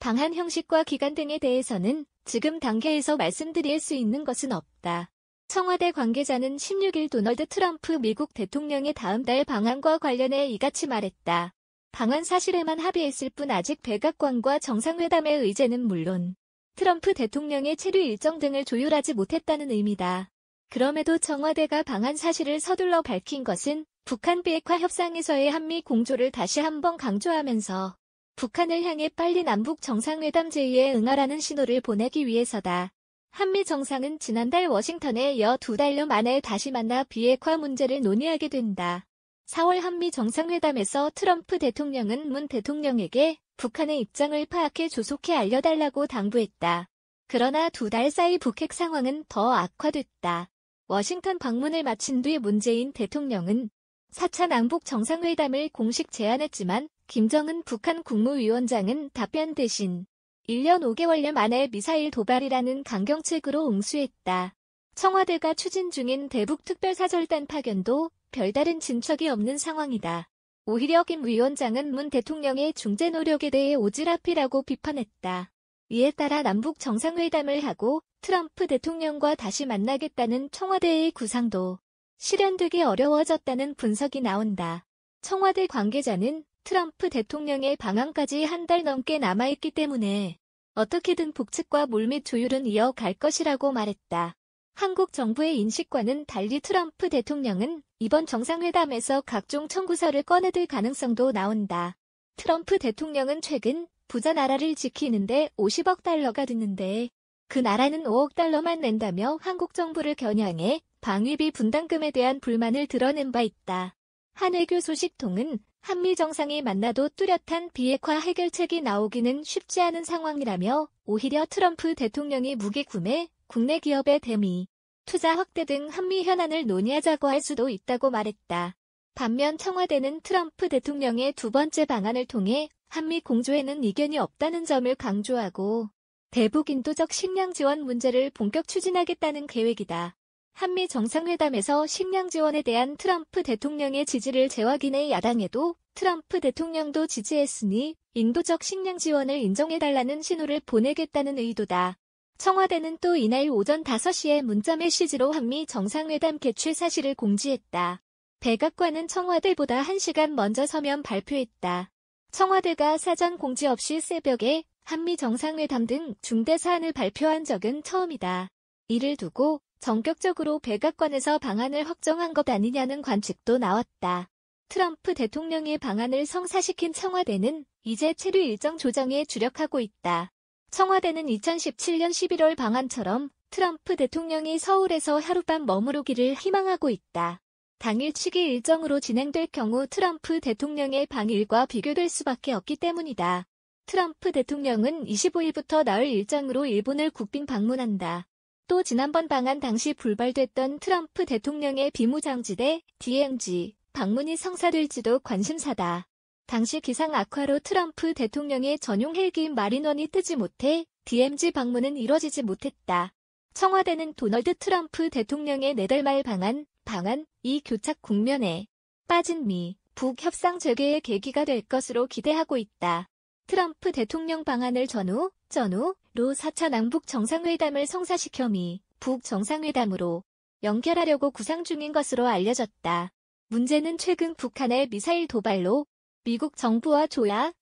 방한 형식과 기간 등에 대해서는 지금 단계에서 말씀드릴 수 있는 것은 없다. 청와대 관계자는 16일 도널드 트럼프 미국 대통령의 다음 달 방한과 관련해 이같이 말했다. 방한 사실에만 합의했을 뿐 아직 백악관과 정상회담의 의제는 물론 트럼프 대통령의 체류 일정 등을 조율하지 못했다는 의미다. 그럼에도 청와대가 방한 사실을 서둘러 밝힌 것은 북한 비핵화 협상에서의 한미 공조를 다시 한번 강조하면서 북한을 향해 빨리 남북 정상회담 제의에 응하라는 신호를 보내기 위해서다. 한미 정상은 지난달 워싱턴에 여 2달여 만에 다시 만나 비핵화 문제를 논의하게 된다. 4월 한미 정상회담에서 트럼프 대통령은 문 대통령에게 북한의 입장을 파악해 조속히 알려달라고 당부했다. 그러나 2달 사이 북핵 상황은 더 악화됐다. 워싱턴 방문을 마친 뒤 문재인 대통령은 4차 남북 정상회담을 공식 제안했지만 김정은 북한 국무위원장은 답변 대신 1년 5개월여 만에 미사일 도발이라는 강경책으로 응수했다. 청와대가 추진 중인 대북특별사절단 파견도 별다른 진척이 없는 상황이다. 오히려 김 위원장은 문 대통령의 중재 노력에 대해 오지랖이라고 비판했다. 이에 따라 남북 정상회담을 하고 트럼프 대통령과 다시 만나겠다는 청와대의 구상도 실현되기 어려워졌다는 분석이 나온다. 청와대 관계자는 트럼프 대통령의 방한까지 한 달 넘게 남아있기 때문에 어떻게든 북측과 물밑 조율은 이어갈 것이라고 말했다. 한국 정부의 인식과는 달리 트럼프 대통령은 이번 정상회담에서 각종 청구서를 꺼내들 가능성도 나온다. 트럼프 대통령은 최근 부자 나라를 지키는데 50억 달러가 드는데 그 나라는 5억 달러만 낸다며 한국 정부를 겨냥해 방위비 분담금에 대한 불만을 드러낸 바 있다. 한 외교 소식통은 한미 정상이 만나도 뚜렷한 비핵화 해결책이 나오기는 쉽지 않은 상황이라며 오히려 트럼프 대통령이 무기 구매, 국내 기업의 대미, 투자 확대 등 한미 현안을 논의하자고 할 수도 있다고 말했다. 반면 청와대는 트럼프 대통령의 두 번째 방안을 통해 한미 공조에는 이견이 없다는 점을 강조하고 대북 인도적 식량 지원 문제를 본격 추진하겠다는 계획이다. 한미 정상회담에서 식량 지원에 대한 트럼프 대통령의 지지를 재확인해 야당에도 트럼프 대통령도 지지했으니 인도적 식량 지원을 인정해달라는 신호를 보내겠다는 의도다. 청와대는 또 이날 오전 5시에 문자 메시지로 한미 정상회담 개최 사실을 공지했다. 백악관은 청와대보다 1시간 먼저 서면 발표했다. 청와대가 사전 공지 없이 새벽에 한미 정상회담 등 중대 사안을 발표한 적은 처음이다. 이를 두고 전격적으로 백악관에서 방안을 확정한 것 아니냐는 관측도 나왔다. 트럼프 대통령의 방안을 성사시킨 청와대는 이제 체류 일정 조정에 주력하고 있다. 청와대는 2017년 11월 방안처럼 트럼프 대통령이 서울에서 하룻밤 머무르기를 희망하고 있다. 당일치기 일정으로 진행될 경우 트럼프 대통령의 방일과 비교될 수밖에 없기 때문이다. 트럼프 대통령은 25일부터 나흘 일정으로 일본을 국빈 방문한다. 또 지난번 방한 당시 불발됐던 트럼프 대통령의 비무장지대 DMZ 방문이 성사될지도 관심사다. 당시 기상 악화로 트럼프 대통령의 전용 헬기인 마린원이 뜨지 못해 DMZ 방문은 이뤄지지 못했다. 청와대는 도널드 트럼프 대통령의 4달 말 방한 이 교착 국면에 빠진 미, 북 협상 재개의 계기가 될 것으로 기대하고 있다. 트럼프 대통령 방안을 전후로 4차 남북 정상회담을 성사시켜 미, 북 정상회담으로 연결하려고 구상 중인 것으로 알려졌다. 문제는 최근 북한의 미사일 도발로 미국 정부와 조야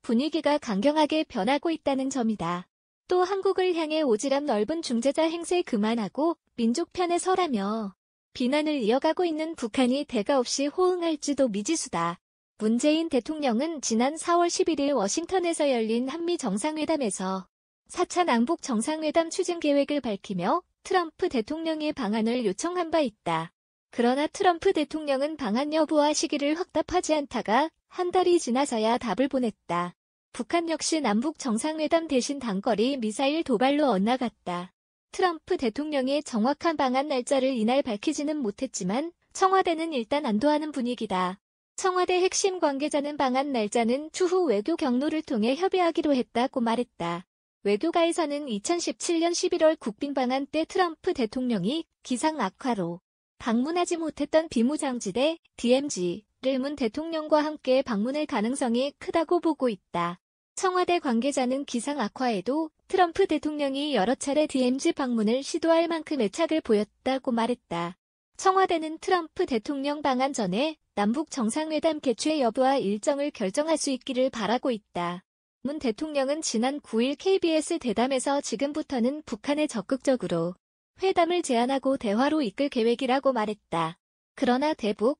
분위기가 강경하게 변하고 있다는 점이다. 또 한국을 향해 오지랖 넓은 중재자 행세 그만하고 민족 편에 서라며 비난을 이어가고 있는 북한이 대가 없이 호응할지도 미지수다. 문재인 대통령은 지난 4월 11일 워싱턴에서 열린 한미 정상회담에서 4차 남북 정상회담 추진 계획을 밝히며 트럼프 대통령의 방안을 요청한 바 있다. 그러나 트럼프 대통령은 방한 여부와 시기를 확답하지 않다가 한 달이 지나서야 답을 보냈다. 북한 역시 남북 정상회담 대신 단거리 미사일 도발로 엇나갔다. 트럼프 대통령의 정확한 방한 날짜를 이날 밝히지는 못했지만 청와대는 일단 안도하는 분위기다. 청와대 핵심 관계자는 방한 날짜는 추후 외교 경로를 통해 협의하기로 했다고 말했다. 외교가에서는 2017년 11월 국빈 방한 때 트럼프 대통령이 기상 악화로 방문하지 못했던 비무장지대 DMZ를 문 대통령과 함께 방문할 가능성이 크다고 보고 있다. 청와대 관계자는 기상 악화에도 트럼프 대통령이 여러 차례 DMZ 방문을 시도할 만큼 애착을 보였다고 말했다. 청와대는 트럼프 대통령 방한 전에 남북 정상회담 개최 여부와 일정을 결정할 수 있기를 바라고 있다. 문 대통령은 지난 9일 KBS 대담에서 지금부터는 북한에 적극적으로 회담을 제안하고 대화로 이끌 계획이라고 말했다. 그러나 대북,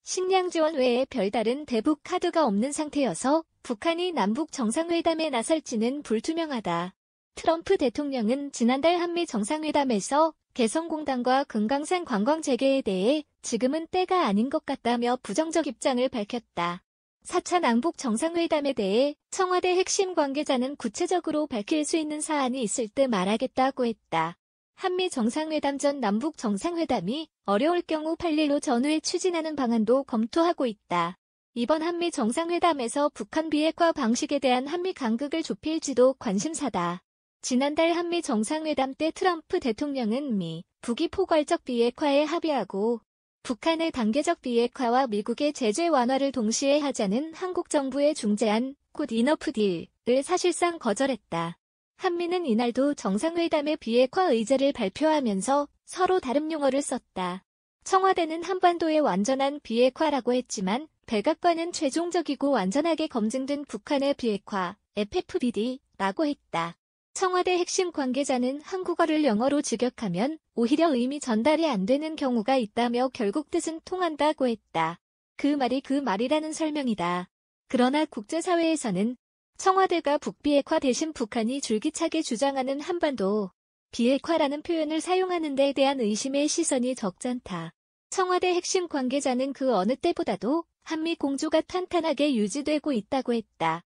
식량 지원 외에 별다른 대북 카드가 없는 상태여서 북한이 남북 정상회담에 나설지는 불투명하다. 트럼프 대통령은 지난달 한미 정상회담에서 개성공단과 금강산 관광 재개에 대해 지금은 때가 아닌 것 같다며 부정적 입장을 밝혔다. 4차 남북 정상회담에 대해 청와대 핵심 관계자는 구체적으로 밝힐 수 있는 사안이 있을 때 말하겠다고 했다. 한미 정상회담 전 남북 정상회담이 어려울 경우 8.15 전후에 추진하는 방안도 검토하고 있다. 이번 한미 정상회담에서 북한 비핵화 방식에 대한 한미 간극을 좁힐지도 관심사다. 지난달 한미 정상회담 때 트럼프 대통령은 북이 포괄적 비핵화에 합의하고 북한의 단계적 비핵화와 미국의 제재 완화를 동시에 하자는 한국 정부의 중재안 굿 이너프 딜을 사실상 거절했다. 한미는 이날도 정상회담의 비핵화 의제를 발표하면서 서로 다른 용어를 썼다. 청와대는 한반도의 완전한 비핵화라고 했지만 백악관은 최종적이고 완전하게 검증된 북한의 비핵화, FFBD라고 했다. 청와대 핵심 관계자는 한국어를 영어로 직역하면 오히려 의미 전달이 안 되는 경우가 있다며 결국 뜻은 통한다고 했다. 그 말이 그 말이라는 설명이다. 그러나 국제사회에서는 청와대가 북비핵화 대신 북한이 줄기차게 주장하는 한반도 비핵화라는 표현을 사용하는 데에 대한 의심의 시선이 적잖다. 청와대 핵심 관계자는 그 어느 때보다도 한미 공조가 탄탄하게 유지되고 있다고 했다.